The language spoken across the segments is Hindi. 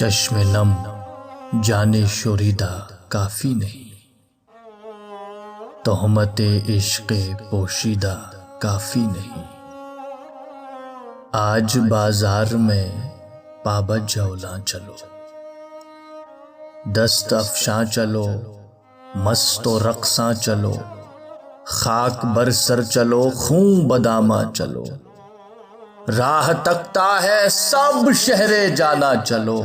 चश्मे नम जाने शोरीदा काफी नहीं, तोहमते इश्क़े पोशीदा काफी नहीं। आज बाजार में पाबद जौला चलो, दस्त अफशां चलो, मस्त व रक़सां चलो, खाक बरसर चलो, खूं बदामा चलो। राह तकता है सब शहरे जाना चलो,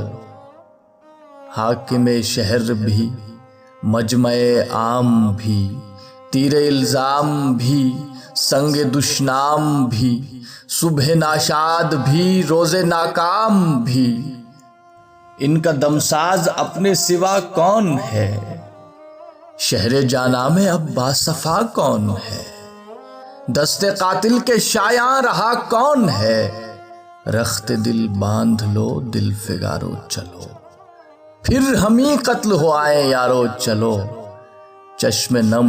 हाकिमे शहर भी, मजमए आम भी, तीरे इल्जाम भी, संगे दुश्नाम भी, सुबह नाशाद भी, रोजे नाकाम भी। इनका दमसाज अपने सिवा कौन है, शहरे जाना में अब बासफा कौन है। दस्ते कातिल के शायां रहा कौन है, रख्ते दिल बांध लो दिल फिगारो चलो, फिर हम ही कत्ल हो आए यारो चलो। चश्मे नम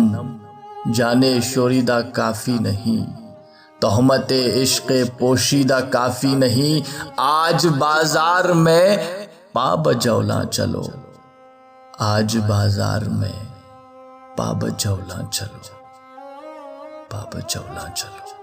जाने शोरीदा काफी नहीं, तोहमते इश्क़े पोशीदा काफी नहीं। आज बाजार में पाबजौला चलो, आज बाजार में पाबजौला चलो, पाबजौला चलो।